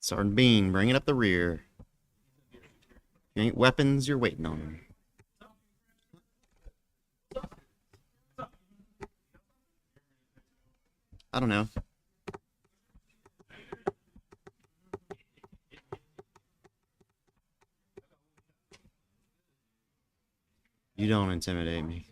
Sergeant Bean, bring it up the rear. If you ain't weapons, you're waiting on them. I don't know. You don't intimidate me.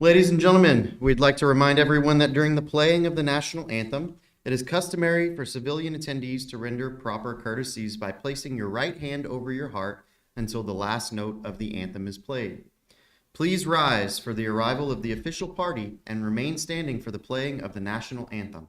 Ladies and gentlemen, we'd like to remind everyone that during the playing of the national anthem, it is customary for civilian attendees to render proper courtesies by placing your right hand over your heart until the last note of the anthem is played. Please rise for the arrival of the official party and remain standing for the playing of the national anthem.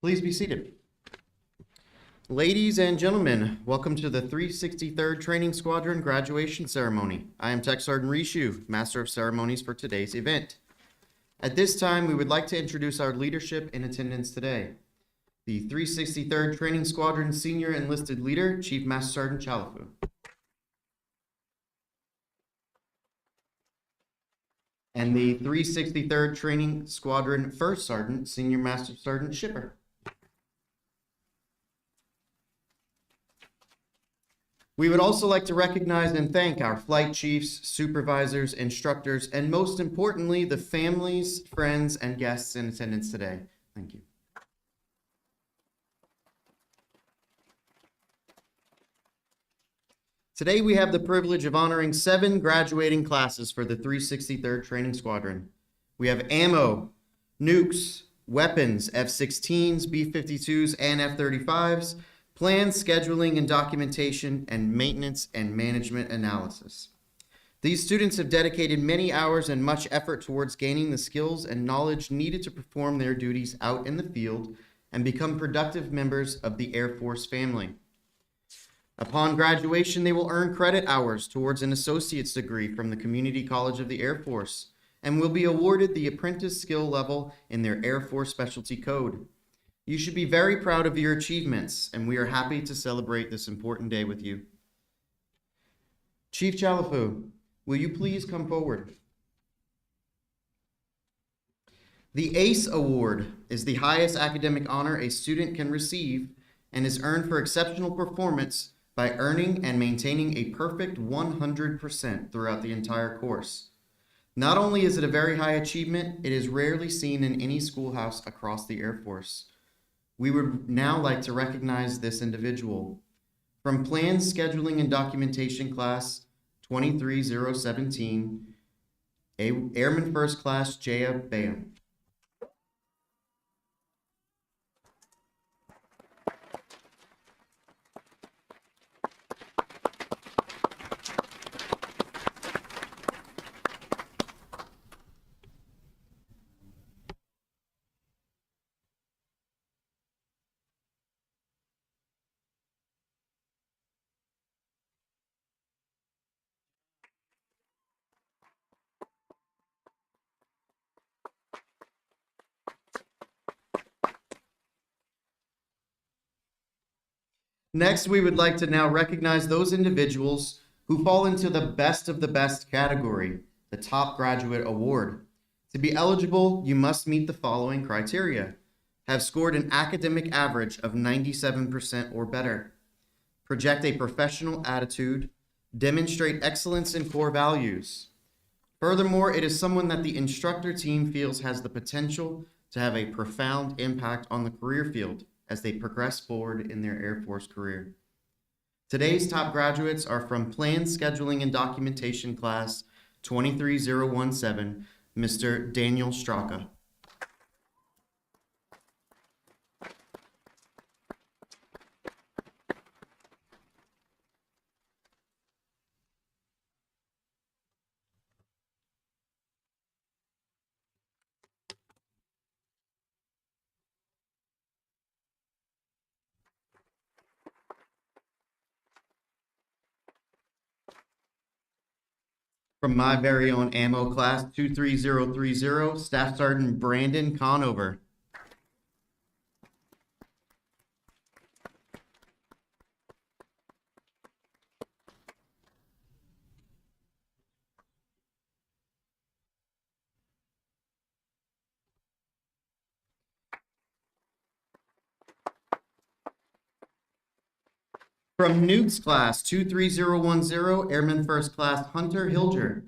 Please be seated. Ladies and gentlemen, welcome to the 363rd Training Squadron graduation ceremony. I am Tech Sergeant Rishu, Master of Ceremonies for today's event. At this time, we would like to introduce our leadership in attendance today. The 363rd Training Squadron Senior Enlisted Leader, Chief Master Sergeant Chalafu. And the 363rd Training Squadron First Sergeant, Senior Master Sergeant Shipper. We would also like to recognize and thank our flight chiefs, supervisors, instructors, and most importantly, the families, friends, and guests in attendance today. Thank you. Today, we have the privilege of honoring 7 graduating classes for the 363rd Training Squadron. We have ammo, nukes, weapons, F-16s, B-52s, and F-35s, plan, scheduling, and documentation, and maintenance and management analysis. These students have dedicated many hours and much effort towards gaining the skills and knowledge needed to perform their duties out in the field and become productive members of the Air Force family. Upon graduation, they will earn credit hours towards an associate's degree from the Community College of the Air Force and will be awarded the apprentice skill level in their Air Force Specialty Code. You should be very proud of your achievements, and we are happy to celebrate this important day with you. Chief Chalafu, will you please come forward? The ACE Award is the highest academic honor a student can receive and is earned for exceptional performance by earning and maintaining a perfect 100% throughout the entire course. Not only is it a very high achievement, it is rarely seen in any schoolhouse across the Air Force. We would now like to recognize this individual. From Plans, Scheduling, and Documentation Class 23017, Airman First Class Jaya Bayam. Next, we would like to now recognize those individuals who fall into the best of the best category, the Top Graduate Award. To be eligible, you must meet the following criteria: have scored an academic average of 97% or better, project a professional attitude, demonstrate excellence in core values. Furthermore, it is someone that the instructor team feels has the potential to have a profound impact on the career field as they progress forward in their Air Force career. Today's top graduates are from Plan, Scheduling, and Documentation Class 23017, Mr. Daniel Straka. From my very own ammo class 23030, Staff Sergeant Brandon Conover. From Nukes Class 23010, Airman First Class Hunter Hilger.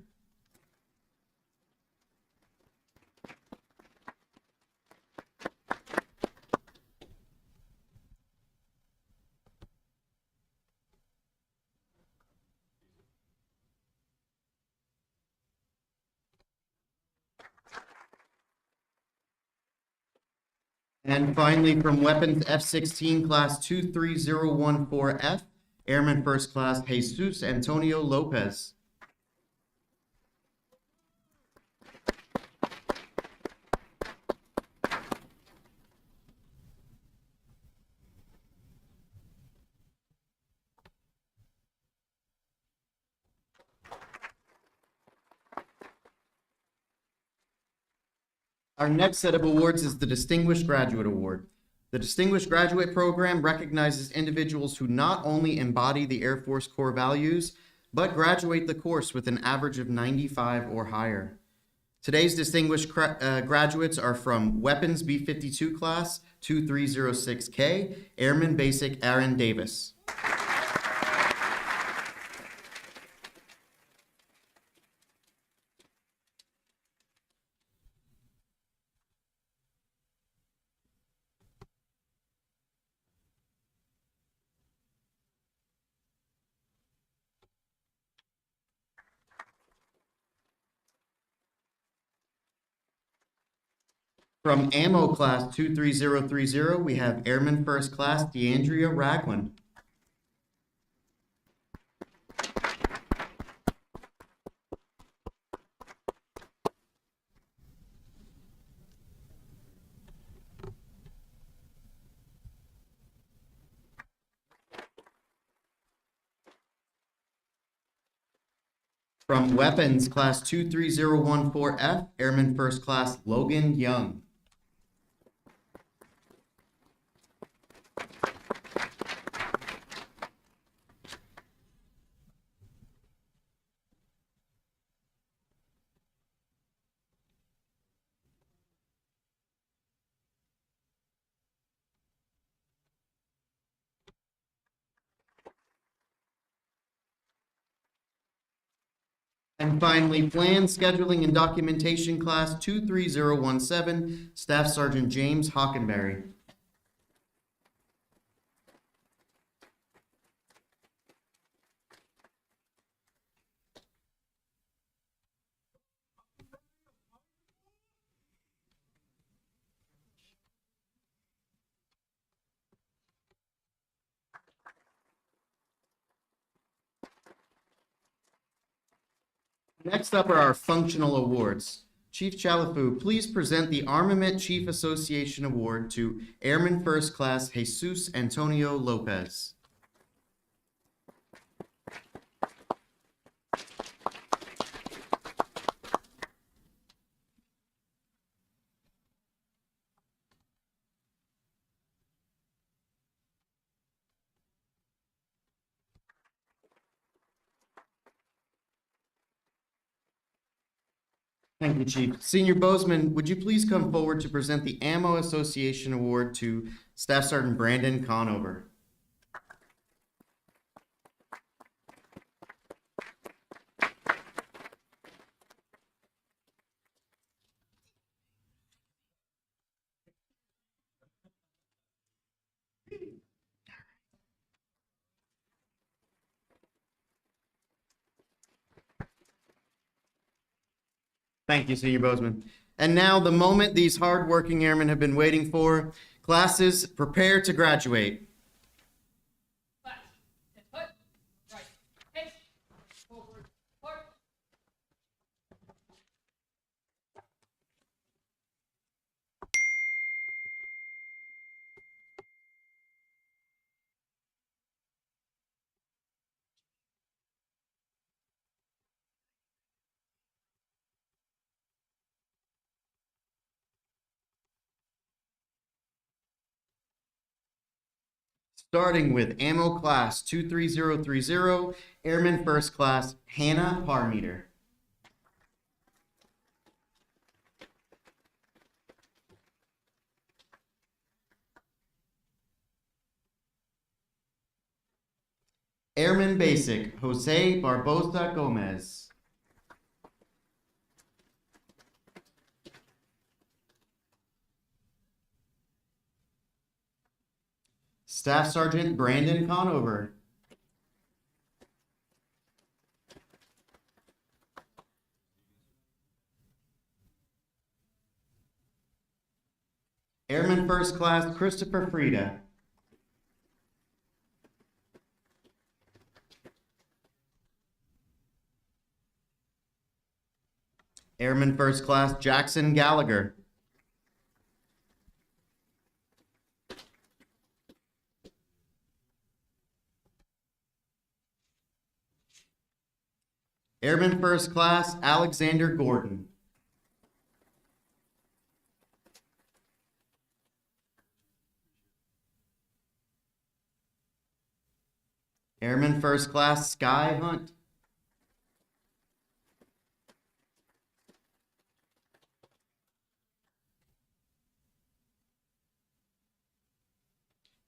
And finally, from Weapons F-16 Class 23014F, Airman First Class Jesus Antonio Lopez. Our next set of awards is the Distinguished Graduate Award. The Distinguished Graduate Program recognizes individuals who not only embody the Air Force core values, but graduate the course with an average of 95 or higher. Today's distinguished graduates are from Weapons B-52 Class 2306K, Airman Basic Aaron Davis. From Ammo Class 23030, we have Airman First Class DeAndrea Ragland. From Weapons Class 23014F, Airman First Class Logan Young. And finally, Plan, Scheduling, and Documentation Class 23017, Staff Sergeant James Hockenberry. Next up are our functional awards. Chief Chalafu, please present the Armament Chief Association Award to Airman First Class Jesus Antonio Lopez. Thank you, Chief. Senior Bozeman, would you please come forward to present the Ammo Association Award to Staff Sergeant Brandon Conover? Thank you, Senior Bozeman. And now, the moment these hardworking airmen have been waiting for. Classes, prepare to graduate. Class, put, right, hit, forward, forward. Starting with Ammo Class 23030, Airman First Class Hannah Parmeter. Airman Basic Jose Barbosa Gomez. Staff Sergeant Brandon Conover. Airman First Class Christopher Frieda. Airman First Class Jackson Gallagher. Airman First Class Alexander Gordon. Airman First Class Sky Hunt.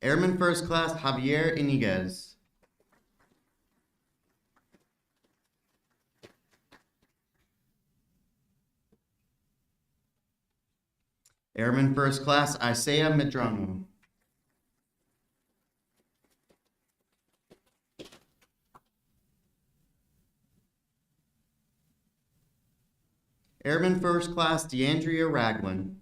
Airman First Class Javier Iniguez. Airman First Class Isaiah Medrano. Airman First Class DeAndrea Ragland.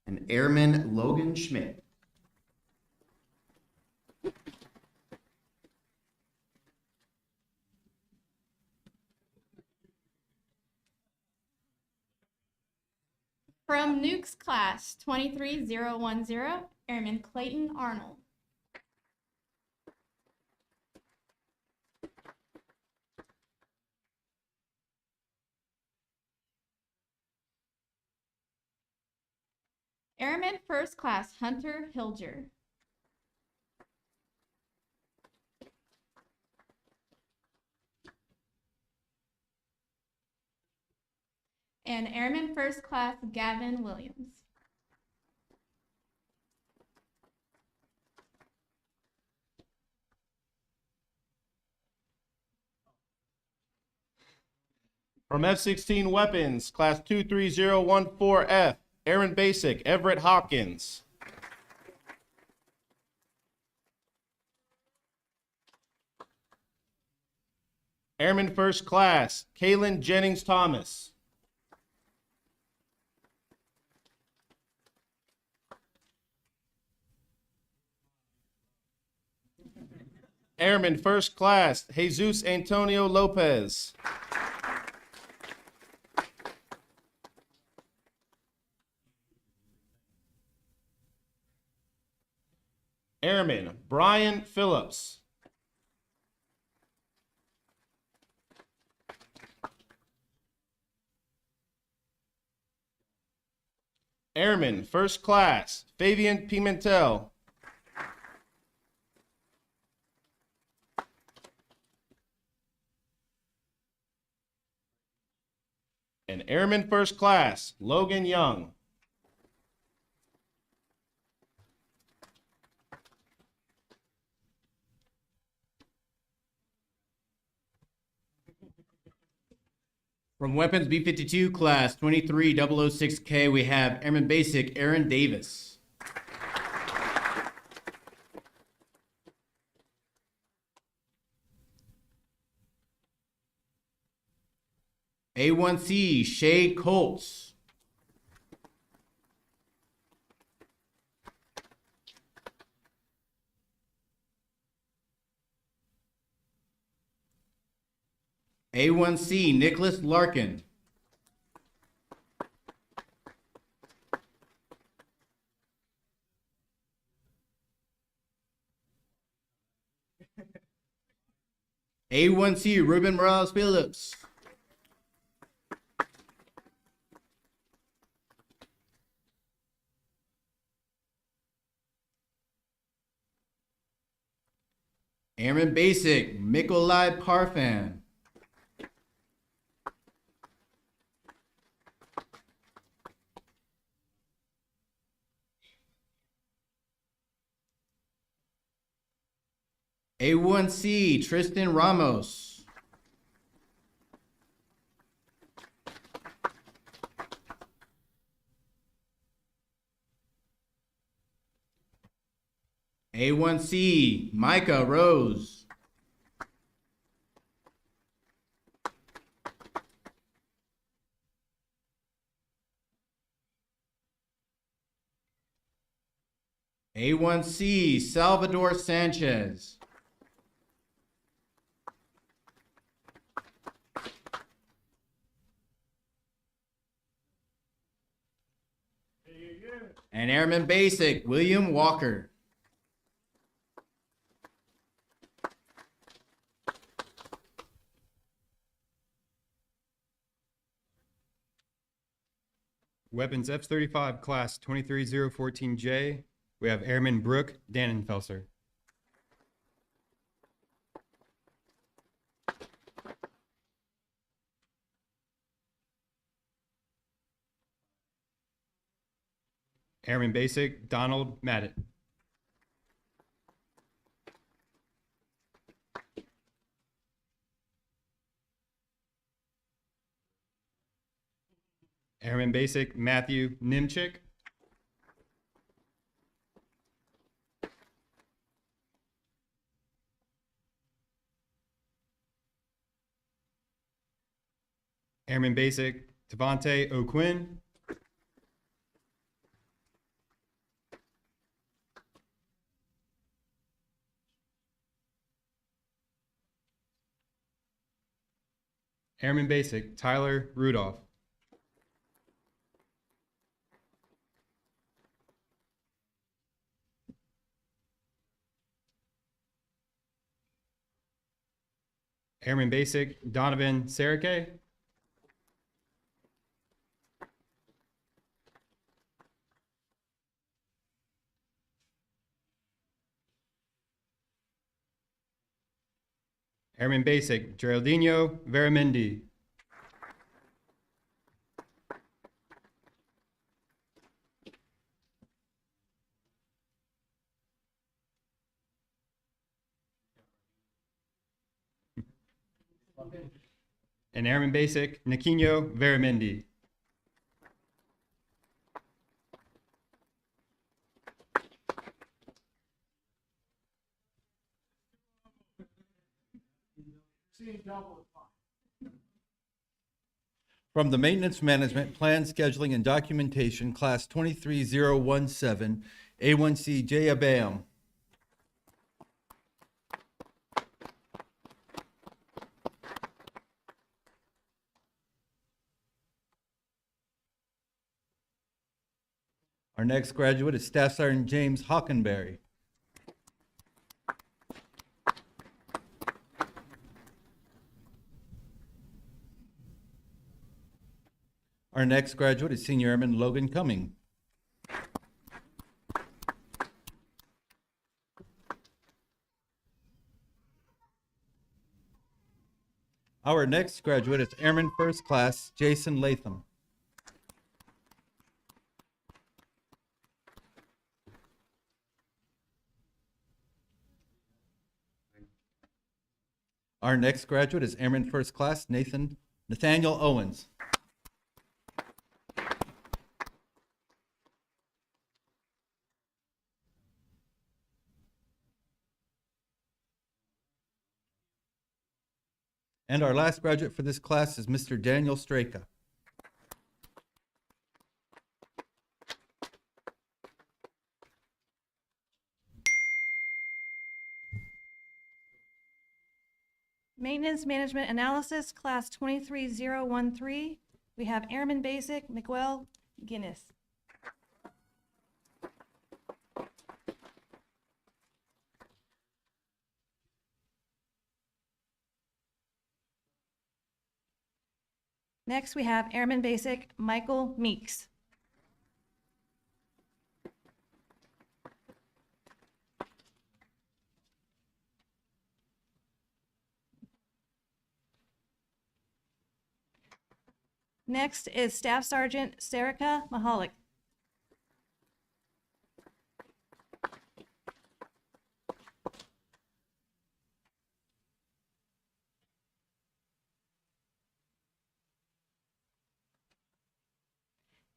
And Airman Logan Schmidt. From Nukes Class 23010, Airman Clayton Arnold. Airman First Class Hunter Hilger. And Airman First Class Gavin Williams. From F-16 Weapons, Class 23014F, Airman Basic, Everett Hopkins. Airman First Class, Kaylin Jennings Thomas. Airman First Class, Jesus Antonio Lopez. Airman Brian Phillips. Airman First Class, Fabian Pimentel. And Airman First Class, Logan Young. From Weapons B-52 Class 23006K, we have Airman Basic Aaron Davis. A1C Shay Colts. A1C Nicholas Larkin. A1C Ruben Morales Phillips. Airman Basic Mikolai Parfan. A1C Tristan Ramos. A1C Micah Rose. A1C Salvador Sanchez. And Airman Basic William Walker. Weapons F-35 Class 23014J, we have Airman Brooke Dannenfelser. Airman Basic Donald Madden. Airman Basic Matthew Nimchik. Airman Basic Devontae O'Quinn. Airman Basic Tyler Rudolph. Airman Basic Donovan Sarake. Airman Basic Geraldinho Veramendi. And Airman Basic Niquinho Veramendi. From the Maintenance Management, Plan Scheduling and Documentation, Class 23017, A1C J. Abam. Our next graduate is Staff Sergeant James Hockenberry. Our next graduate is Senior Airman Logan Cumming. Our next graduate is Airman First Class Jason Latham. Our next graduate is Airman First Class Nathaniel Owens. And our last graduate for this class is Mr. Daniel Straka. Maintenance Management Analysis, Class 23013. We have Airman Basic Miguel Guinness. Next, we have Airman Basic Michael Meeks. Next is Staff Sergeant Sarika Mahalik.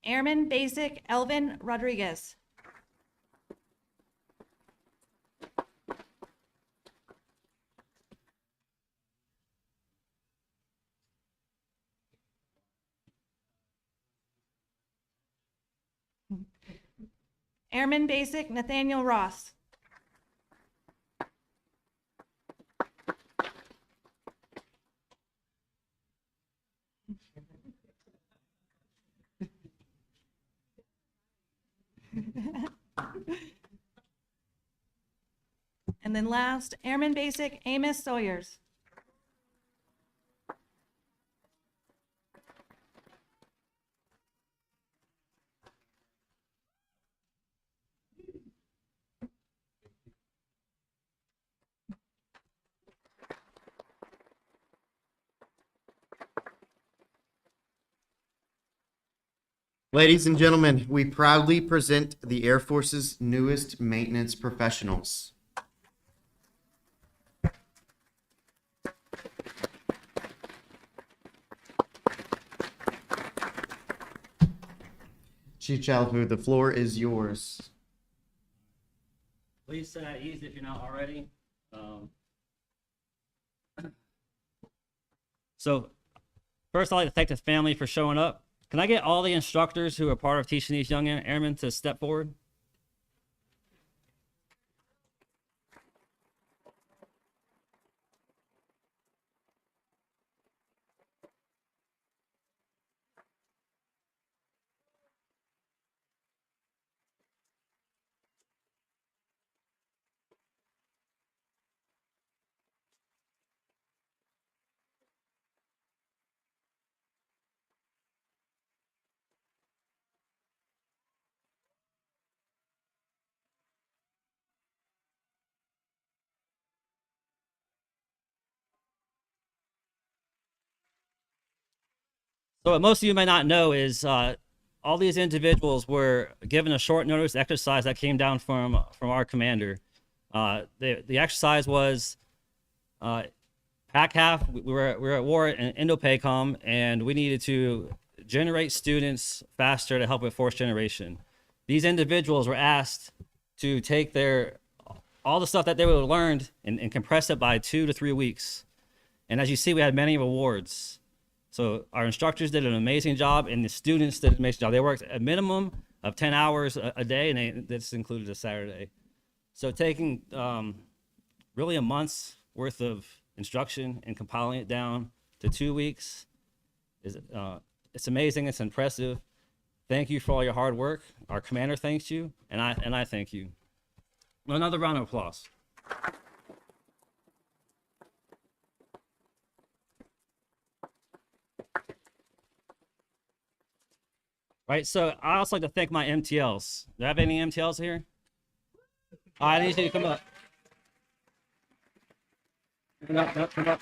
Airman Basic Elvin Rodriguez. Airman Basic Nathaniel Ross. And then last, Airman Basic Amos Sawyers. Ladies and gentlemen, we proudly present the Air Force's newest maintenance professionals. Chief Chalafu, the floor is yours. Please sit at ease if you're not already. So first, I'd like to thank the family for showing up. Can I get all the instructors who are part of teaching these young airmen to step forward? So what most of you may not know is all these individuals were given a short notice exercise that came down from our commander. The exercise was PACAF. We were at war in Indo-PACOM, and we needed to generate students faster to help with force generation. These individuals were asked to take all the stuff that they would have learned and compress it by 2 to 3 weeks. And as you see, we had many awards. So our instructors did an amazing job, and the students did an amazing job. They worked a minimum of 10 hours a day, and this included a Saturday. So taking really a month's worth of instruction and compiling it down to 2 weeks is it's amazing. It's impressive. Thank you for all your hard work. Our commander thanks you, and I thank you. Another round of applause. Right, so I also like to thank my MTLs. Do I have any MTLs here? I need you to come up. Come up, come up.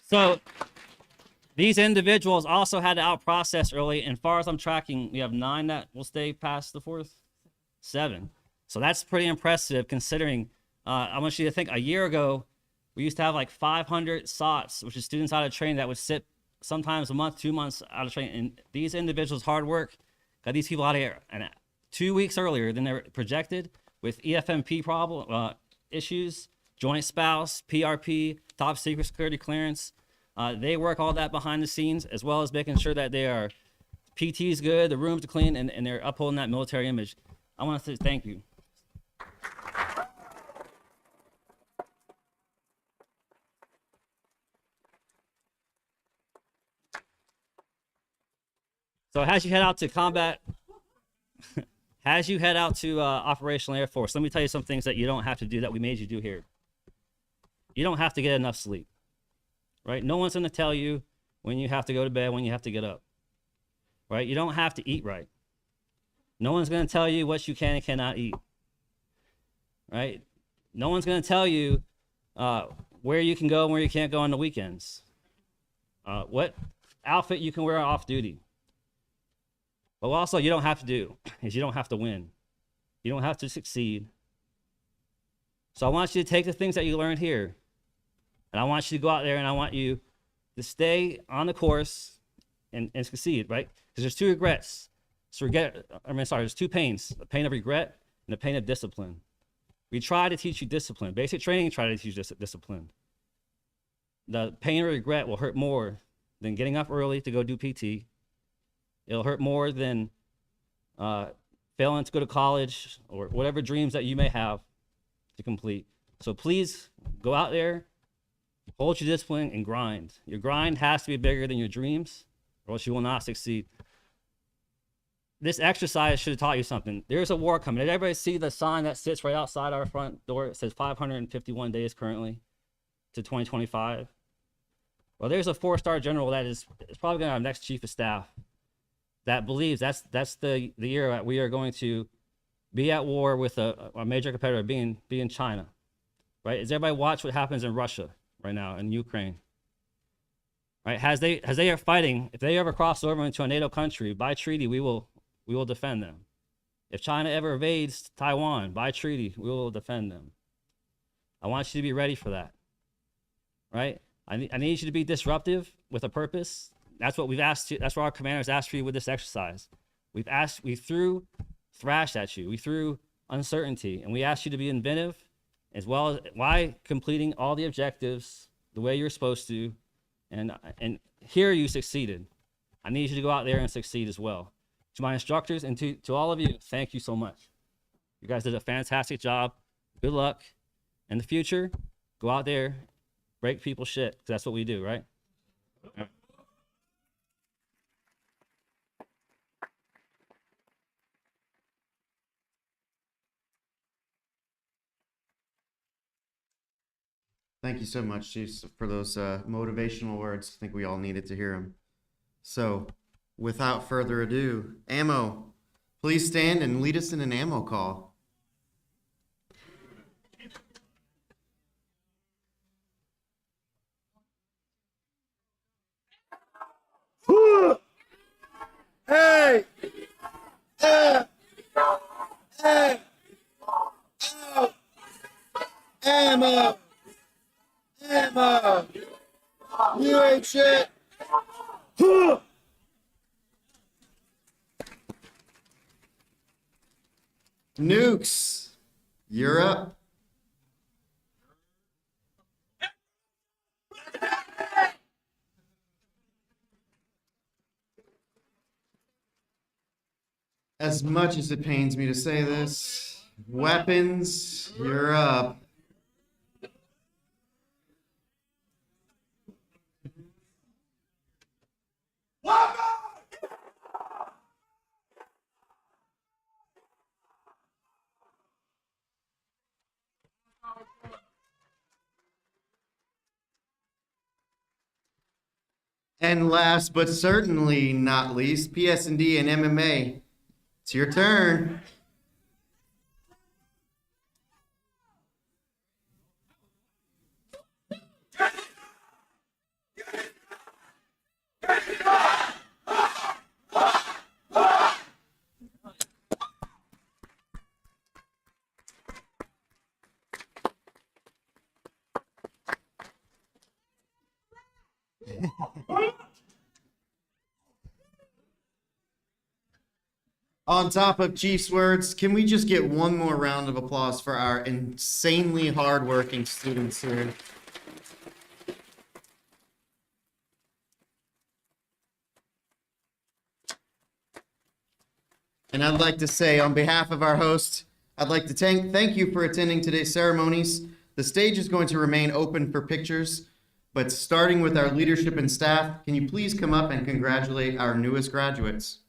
So these individuals also had to out-process early, and as far as I'm tracking, we have 9 that will stay past the 4th, 7. So that's pretty impressive considering. I want you to think a year ago, we used to have like 500 SOTs, which is students out of training that would sit sometimes a month, 2 months out of training. And these individuals' hard work got these people out of here and 2 weeks earlier than they were projected with EFMP issues, joint spouse, PRP, top secret security clearance. They work all that behind the scenes, as well as making sure that they are PT's good, the room's clean, and they're upholding that military image. I want to say thank you. So as you head out to combat, as you head out to Operational Air Force, let me tell you some things that you don't have to do that we made you do here. You don't have to get enough sleep, right? No one's going to tell you when you have to go to bed, when you have to get up, right? You don't have to eat right. No one's going to tell you what you can and cannot eat, right? No one's going to tell you where you can go and where you can't go on the weekends, what outfit you can wear off duty. But also, you don't have to do is you don't have to win. You don't have to succeed. So I want you to take the things that you learned here, and I want you to go out there and I want you to stay on the course and succeed, right? Because there's 2 regrets. There's 2 pains: the pain of regret and the pain of discipline. We try to teach you discipline. Basic training try to teach you discipline. The pain of regret will hurt more than getting up early to go do PT. It'll hurt more than failing to go to college or whatever dreams that you may have to complete. So please go out there, hold your discipline, and grind. Your grind has to be bigger than your dreams, or else you will not succeed. This exercise should have taught you something. There's a war coming. Did everybody see the sign that sits right outside our front door? It says 551 days currently to 2025. Well, there's a 4-star general that is probably going to have next chief of staff that believes that's the year that we are going to be at war with a major competitor, being China. right? Does everybody watch what happens in Russia right now, in Ukraine? Right? As they are fighting, if they ever cross over into a NATO country, by treaty, we will defend them. If China ever invades Taiwan, by treaty, we will defend them. I want you to be ready for that, right? I need you to be disruptive with a purpose. That's what we've asked you. That's what our commanders asked for you with this exercise. We threw thrash at you. We threw uncertainty, and we asked you to be inventive, as well as why completing all the objectives the way you're supposed to, and here you succeeded. I need you to go out there and succeed as well. To my instructors and to all of you, thank you so much. You guys did a fantastic job. Good luck. In the future, go out there, break people's shit, 'cause that's what we do, right? All right. Thank you so much, Chiefs, for those motivational words. I think we all needed to hear them. So, without further ado, Ammo, please stand and lead us in an ammo call. Hey! Ammo! Ammo! You ain't shit! Nukes, you're up. As much as it pains me to say this, weapons, you're up. And last but certainly not least, PS&D and MMA. It's your turn. On top of Chief's words, can we just get one more round of applause for our insanely hardworking students here? And I'd like to say, on behalf of our host, I'd like to thank you for attending today's ceremonies. The stage is going to remain open for pictures, but starting with our leadership and staff, can you please come up and congratulate our newest graduates?